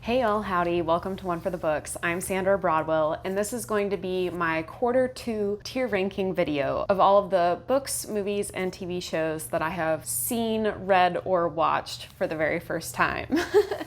Hey all, howdy, welcome to One for the Books. I'm Sandra Broadwell, and this is going to be my Q2 tier ranking video of all of the books, movies, and TV shows that I have seen, read, or watched for the very first time.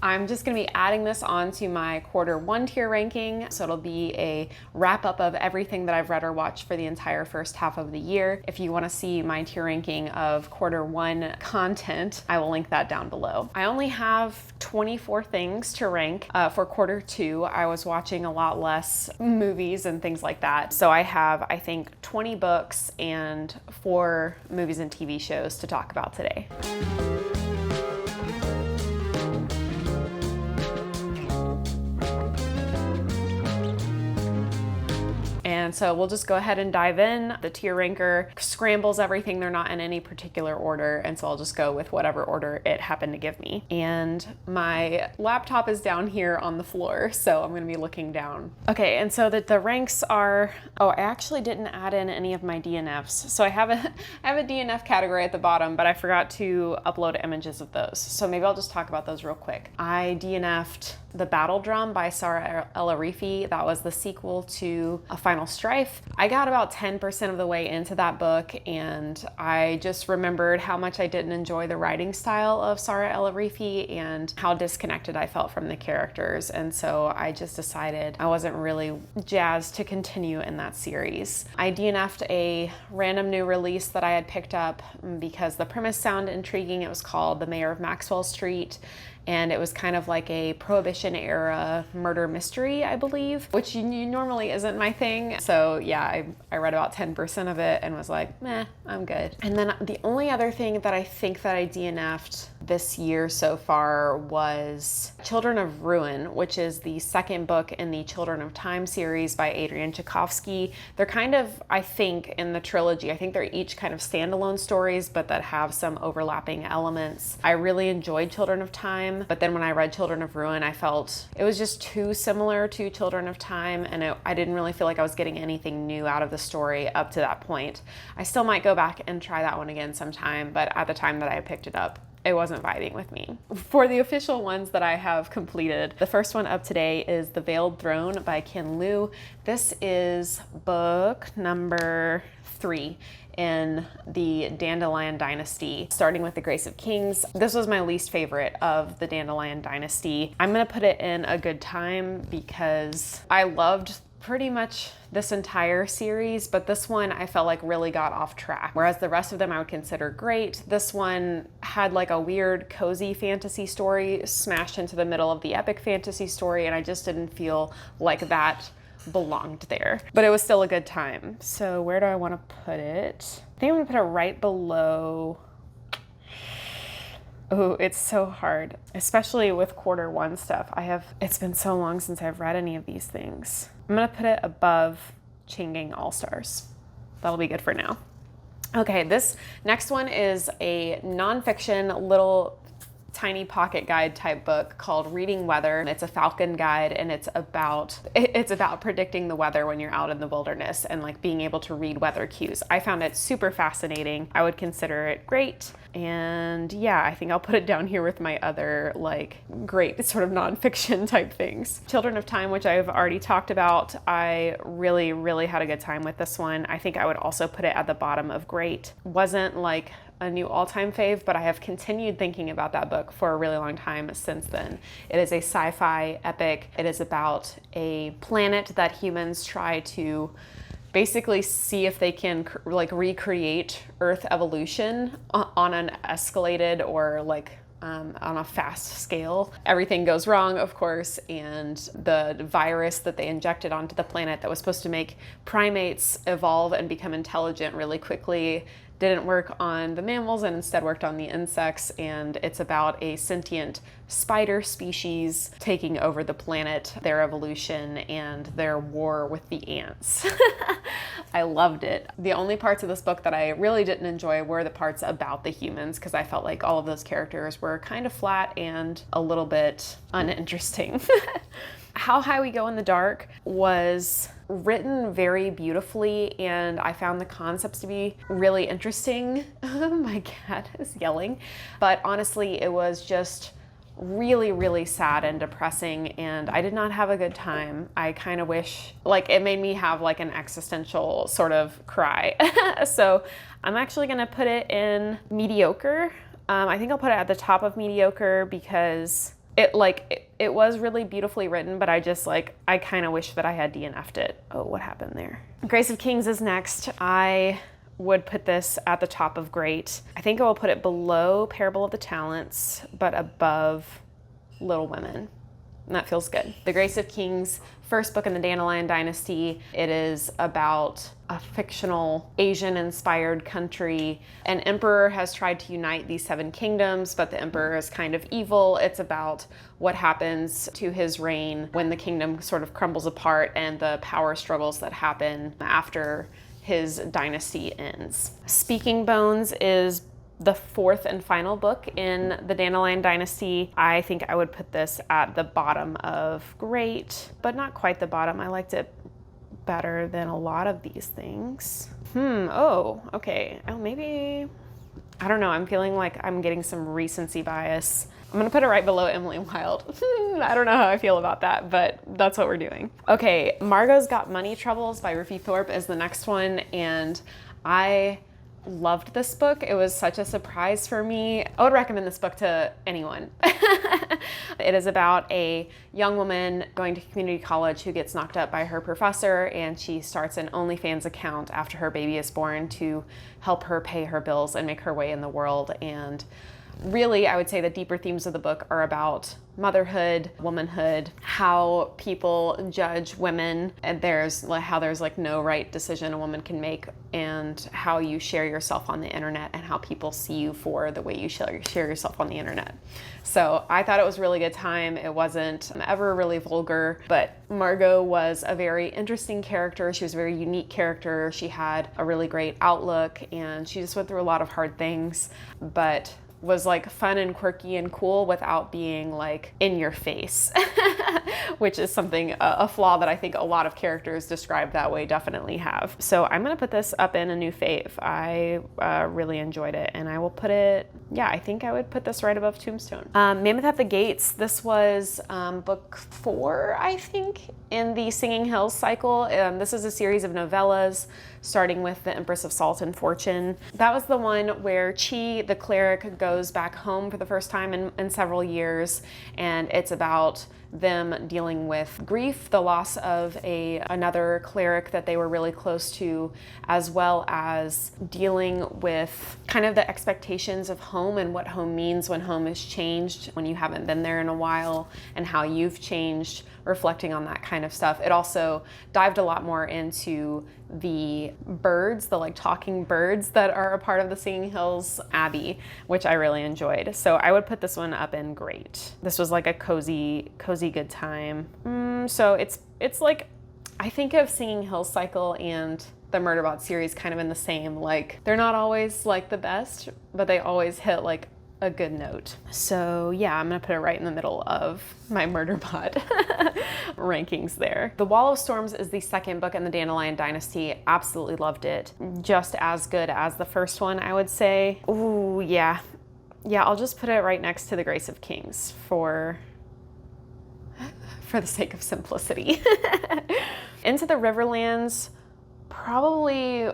I'm just gonna be adding this onto my Q1 tier ranking, so it'll be a wrap up of everything that I've read or watched for the entire first half of the year. If you wanna see my tier ranking of Q1 content, I will link that down below. I only have 24 things to rank for Q2. I was watching a lot less movies and things like that. So I have, I think, 20 books and 4 movies and TV shows to talk about today. And so we'll just go ahead and dive in. The tier ranker scrambles everything. They're not in any particular order. And so I'll just go with whatever order it happened to give me. And my laptop is down here on the floor, so I'm gonna be looking down. Okay, and so the ranks are, oh, I actually didn't add in any of my DNFs. So I have a DNF category at the bottom, but I forgot to upload images of those. So maybe I'll just talk about those real quick. I DNF'd The Battle Drum by Sarah El-Arifi. That was the sequel to A Final Strife. I got about 10% of the way into that book, and I just remembered how much I didn't enjoy the writing style of Sarah El-Arifi and how disconnected I felt from the characters. And so I just decided I wasn't really jazzed to continue in that series. I DNF'd a random new release that I had picked up because the premise sounded intriguing. It was called The Mayor of Maxwell Street. And it was kind of like a Prohibition era murder mystery, I believe, which normally isn't my thing. So yeah, I read about 10% of it and was like, meh, I'm good. And then the only other thing that I think that I DNF'd this year so far was Children of Ruin, which is the second book in the Children of Time series by Adrian Tchaikovsky. They're kind of, I think, in the trilogy, I think they're each kind of standalone stories, but that have some overlapping elements. I really enjoyed Children of Time, but then when I read Children of Ruin, I felt it was just too similar to Children of Time, and I didn't really feel like I was getting anything new out of the story up to that point. I still might go back and try that one again sometime, but at the time that I picked it up, it wasn't vibing with me. For the official ones that I have completed, the first one up today is The Veiled Throne by Ken Liu. This is book number 3 in the Dandelion Dynasty, starting with The Grace of Kings. This was my least favorite of the Dandelion Dynasty. I'm gonna put it in a good time because I loved pretty much this entire series, but this one I felt like really got off track. Whereas the rest of them I would consider great, this one had like a weird cozy fantasy story smashed into the middle of the epic fantasy story, and I just didn't feel like that belonged there. But it was still a good time. So where do I want to put it? I think I'm gonna put it right below. Oh, it's so hard, especially with Q1 stuff. It's been so long since I've read any of these things. I'm gonna put it above Changing All-Stars. That'll be good for now. Okay, this next one is a nonfiction little tiny pocket guide type book called Reading Weather. It's a falcon guide, and it's about predicting the weather when you're out in the wilderness and like being able to read weather cues. I found it super fascinating. I would consider it great. And yeah, I think I'll put it down here with my other like great sort of nonfiction type things. Children of Time, which I've already talked about. I really, really had a good time with this one. I think I would also put it at the bottom of great. Wasn't like a new all-time fave, but I have continued thinking about that book for a really long time since then. It is a sci-fi epic. It is about a planet that humans try to basically see if they can like recreate Earth evolution on an escalated or like on a fast scale. Everything goes wrong, of course, and the virus that they injected onto the planet that was supposed to make primates evolve and become intelligent really quickly didn't work on the mammals and instead worked on the insects, and it's about a sentient spider species taking over the planet, their evolution, and their war with the ants. I loved it. The only parts of this book that I really didn't enjoy were the parts about the humans, because I felt like all of those characters were kind of flat and a little bit uninteresting. How High We Go in the Dark was written very beautifully, and I found the concepts to be really interesting. My cat is yelling. But honestly, it was just really, really sad and depressing, and I did not have a good time. I kind of wish, like, it made me have like an existential sort of cry. So I'm actually gonna put it in mediocre. I think I'll put it at the top of mediocre because it was really beautifully written, but I kind of wish that I had DNF'd it. Oh, what happened there? Grace of Kings is next. I would put this at the top of great. I think I will put it below Parable of the Talents, but above Little Women. And that feels good. The Grace of Kings, first book in the Dandelion Dynasty. It is about a fictional Asian-inspired country. An emperor has tried to unite these 7 kingdoms, but the emperor is kind of evil. It's about what happens to his reign when the kingdom sort of crumbles apart and the power struggles that happen after his dynasty ends. Speaking Bones is the 4th and final book in the Dandelion Dynasty. I think I would put this at the bottom of great, but not quite the bottom. I liked it better than a lot of these things. Oh, okay. Oh, maybe, I don't know. I'm feeling like I'm getting some recency bias. I'm gonna put it right below Emily Wilde. I don't know how I feel about that, but that's what we're doing. Okay, Margot's Got Money Troubles by Ruthie Thorpe is the next one, and I loved this book. It was such a surprise for me. I would recommend this book to anyone. It is about a young woman going to community college who gets knocked up by her professor, and she starts an OnlyFans account after her baby is born to help her pay her bills and make her way in the world. And really, I would say the deeper themes of the book are about motherhood, womanhood, how people judge women, and how there's like no right decision a woman can make, and how you share yourself on the internet and how people see you for the way you share yourself on the internet. So I thought it was a really good time. It wasn't ever really vulgar, but Margot was a very interesting character. She was a very unique character. She had a really great outlook, and she just went through a lot of hard things, but was like fun and quirky and cool without being like in your face, which is something, a flaw that I think a lot of characters described that way definitely have. So I'm gonna put this up in a new fave. I really enjoyed it, and I will put it, I think I would put this right above Tombstone. Mammoth at the Gates, this was book 4, I think, in the Singing Hills cycle. This is a series of novellas starting with the Empress of Salt and Fortune. That was the one where Chi, the cleric, goes back home for the first time in several years, and it's about them dealing with grief, the loss of another cleric that they were really close to, as well as dealing with kind of the expectations of home and what home means when home has changed, when you haven't been there in a while, and how you've changed, reflecting on that kind of stuff. It also dived a lot more into the birds, the like talking birds that are a part of the Singing Hills Abbey, which I really enjoyed. So I would put this one up in great. This was like a cozy good time. So it's like, I think of Singing Hills cycle and the Murderbot series kind of in the same, like they're not always like the best, but they always hit like a good note. So yeah, I'm gonna put it right in the middle of my Murderbot rankings there. The Wall of Storms is the 2nd book in the Dandelion Dynasty. Absolutely loved it. Just as good as the first one, I would say. Ooh, yeah. Yeah, I'll just put it right next to the Grace of Kings for the sake of simplicity. Into the Riverlands, probably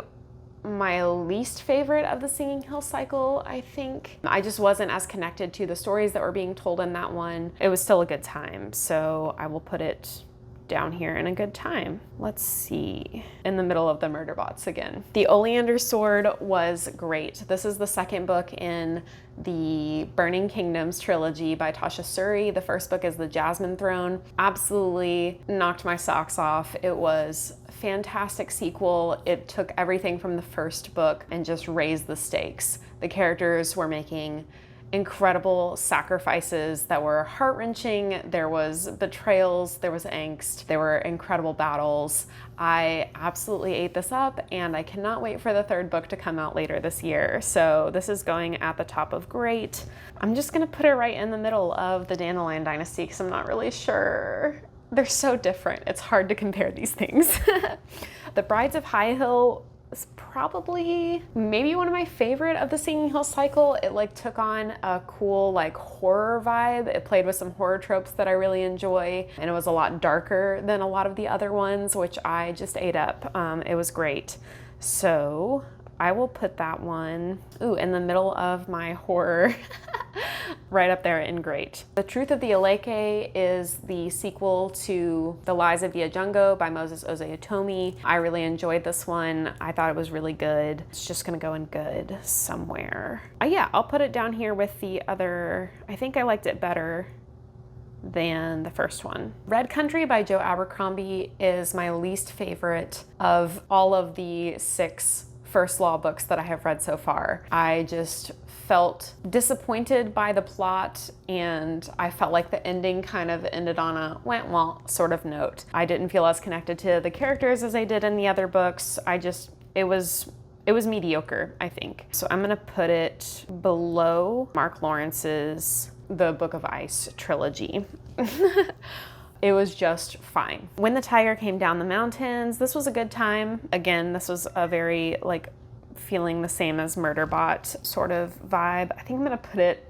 my least favorite of the Singing Hills cycle, I think. I just wasn't as connected to the stories that were being told in that one. It was still a good time, so I will put it down here in a good time. Let's see, in the middle of the Murderbots again. The Oleander Sword was great. This is the 2nd book in the Burning Kingdoms trilogy by Tasha Suri. The first book is The Jasmine Throne. Absolutely knocked my socks off. It was a fantastic sequel. It took everything from the first book and just raised the stakes. The characters were making incredible sacrifices that were heart-wrenching. There was betrayals, there was angst, there were incredible battles. I absolutely ate this up, and I cannot wait for the 3rd book to come out later this year. So this is going at the top of great. I'm just gonna put it right in the middle of the Dandelion Dynasty because I'm not really sure. They're so different. It's hard to compare these things. The Brides of High Hill is probably maybe one of my favorite of the Singing Hill cycle. It like took on a cool like horror vibe. It played with some horror tropes that I really enjoy, and it was a lot darker than a lot of the other ones, which I just ate up. It was great. So I will put that one, in the middle of my horror, right up there in great. The Truth of the Aleke is the sequel to The Lies of the Ajungo by Moses Ozeotomi. I really enjoyed this one. I thought it was really good. It's just gonna go in good somewhere. Yeah, I'll put it down here with the other. I think I liked it better than the first one. Red Country by Joe Abercrombie is my least favorite of all of the 6 First Law books that I have read so far. I just felt disappointed by the plot, and I felt like the ending kind of ended on a went well sort of note. I didn't feel as connected to the characters as I did in the other books. It was mediocre, I think. So I'm gonna put it below Mark Lawrence's The Book of Ice trilogy. It was just fine. When the Tiger Came Down the Mountains, this was a good time. Again, this was a very like feeling the same as Murderbot sort of vibe. I think I'm gonna put it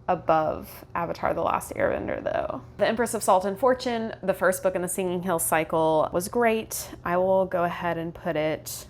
above Avatar: The Last Airbender though. The Empress of Salt and Fortune, the first book in the Singing Hill cycle, was great. I will go ahead and put it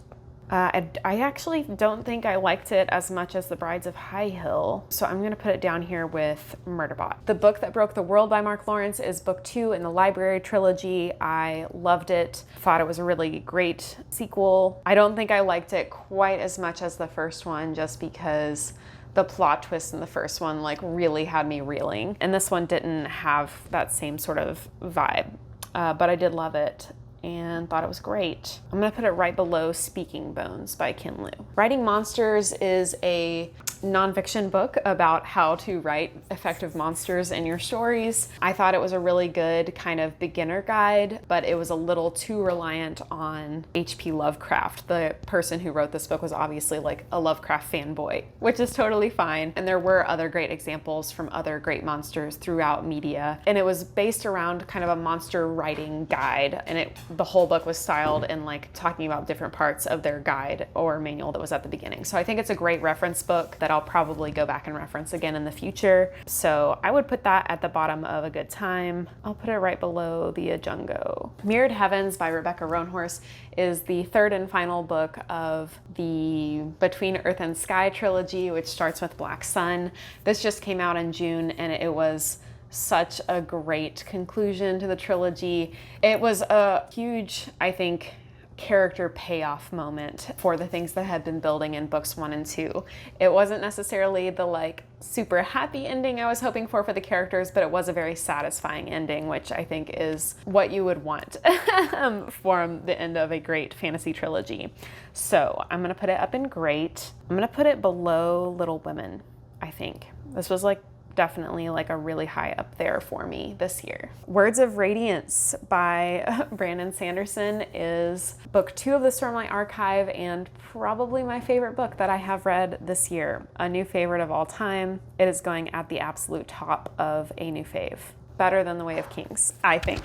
I actually don't think I liked it as much as The Brides of High Hill, so I'm gonna put it down here with Murderbot. The Book That Broke the World by Mark Lawrence is book 2 in the Library trilogy. I loved it, thought it was a really great sequel. I don't think I liked it quite as much as the first one, just because the plot twist in the first one like really had me reeling, and this one didn't have that same sort of vibe, but I did love it and thought it was great. I'm gonna put it right below Speaking Bones by Ken Liu. Writing Monsters is a nonfiction book about how to write effective monsters in your stories. I thought it was a really good kind of beginner guide, but it was a little too reliant on H.P. Lovecraft. The person who wrote this book was obviously like a Lovecraft fanboy, which is totally fine. And there were other great examples from other great monsters throughout media. And it was based around kind of a monster writing guide. And the whole book was styled in like talking about different parts of their guide or manual that was at the beginning. So I think it's a great reference book that I'll probably go back and reference again in the future. So I would put that at the bottom of A Good Time. I'll put it right below The Ajungo. Mirrored Heavens by Rebecca Roanhorse is the third and final book of the Between Earth and Sky trilogy, which starts with Black Sun. This just came out in June, and it was such a great conclusion to the trilogy. It was a huge, I think, character payoff moment for the things that had been building in books 1 and 2. It wasn't necessarily the like super happy ending I was hoping for the characters, but it was a very satisfying ending, which I think is what you would want from the end of a great fantasy trilogy. So I'm gonna put it up in great. I'm gonna put it below Little Women, I think. This was like definitely like a really high up there for me this year. Words of Radiance by Brandon Sanderson is book 2 of the Stormlight Archive, and probably my favorite book that I have read this year. A new favorite of all time. It is going at the absolute top of a new fave. Better than The Way of Kings, I think.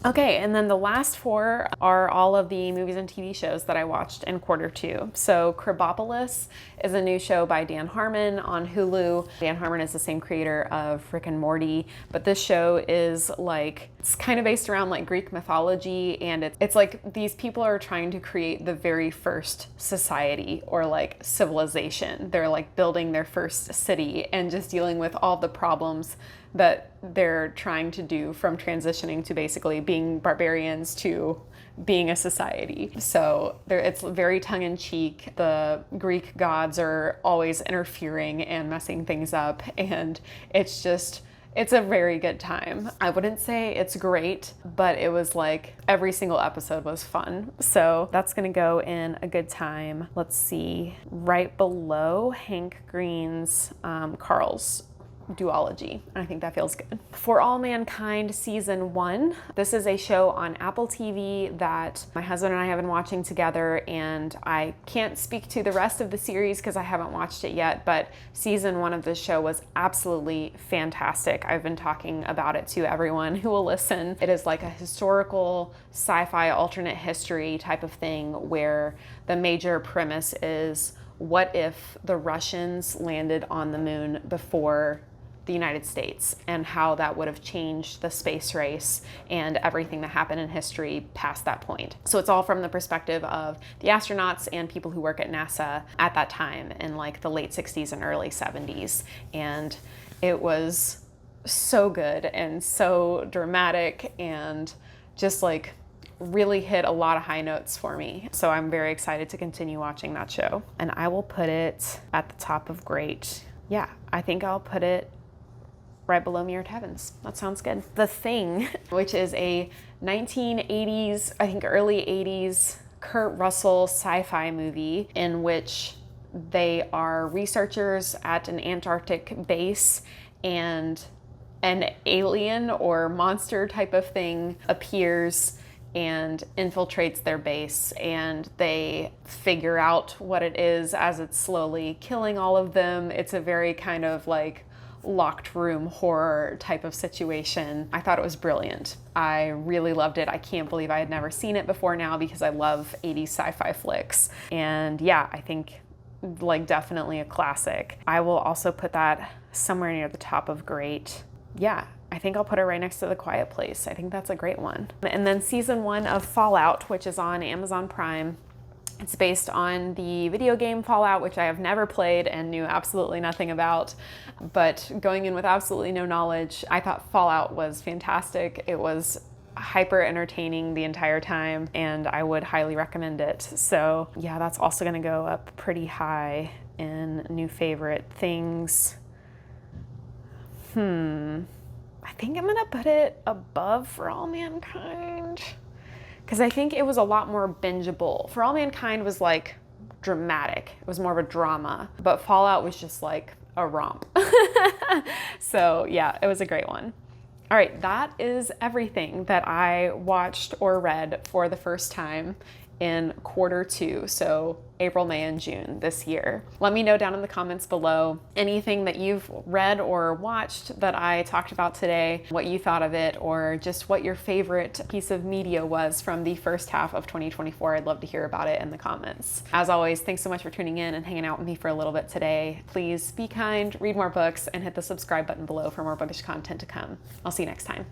Okay, and then the last 4 are all of the movies and TV shows that I watched in quarter 2. So Krabopolis is a new show by Dan Harmon on Hulu. Dan Harmon is the same creator of Rick and Morty, but this show is like, it's kind of based around like Greek mythology, and it's like these people are trying to create the very first society or like civilization. They're like building their first city and just dealing with all the problems that they're trying to do, from transitioning to basically being barbarians to being a society. So it's very tongue-in-cheek. The Greek gods are always interfering and messing things up, and it's a very good time. I wouldn't say it's great, but it was like every single episode was fun. So that's gonna go in A Good Time. Let's see, right below Hank Green's Carl's duology, and I think that feels good. For All Mankind Season 1, this is a show on Apple TV that my husband and I have been watching together, and I can't speak to the rest of the series because I haven't watched it yet, but Season 1 of this show was absolutely fantastic. I've been talking about it to everyone who will listen. It is like a historical sci-fi alternate history type of thing where the major premise is, what if the Russians landed on the moon before the United States, and how that would have changed the space race and everything that happened in history past that point. So it's all from the perspective of the astronauts and people who work at NASA at that time in like the late 60s and early 70s. And it was so good and so dramatic and just like really hit a lot of high notes for me. So I'm very excited to continue watching that show. And I will put it at the top of great. Yeah, I think I'll put it right below Mirrored Heavens. That sounds good. The Thing, which is a 1980s, I think early 80s, Kurt Russell sci-fi movie in which they are researchers at an Antarctic base, and an alien or monster type of thing appears and infiltrates their base, and they figure out what it is as it's slowly killing all of them. It's a very kind of like locked room horror type of situation. I thought it was brilliant. I really loved it. I can't believe I had never seen it before now because I love 80s sci-fi flicks. And yeah, I think like definitely a classic. I will also put that somewhere near the top of great. Yeah, I think I'll put it right next to The Quiet Place. I think that's a great one. And then Season 1 of Fallout, which is on Amazon Prime. It's based on the video game Fallout, which I have never played and knew absolutely nothing about. But going in with absolutely no knowledge, I thought Fallout was fantastic. It was hyper entertaining the entire time, and I would highly recommend it. So yeah, that's also gonna go up pretty high in new favorite things. I think I'm gonna put it above For All Mankind, because I think it was a lot more bingeable. For All Mankind was like dramatic. It was more of a drama, but Fallout was just like a romp. So yeah, it was a great one. All right, that is everything that I watched or read for the first time in Q2, so April, May, and June this year. Let me know down in the comments below anything that you've read or watched that I talked about today, what you thought of it, or just what your favorite piece of media was from the first half of 2024. I'd love to hear about it in the comments. As always, thanks so much for tuning in and hanging out with me for a little bit today. Please be kind, read more books, and hit the subscribe button below for more bookish content to come. I'll see you next time.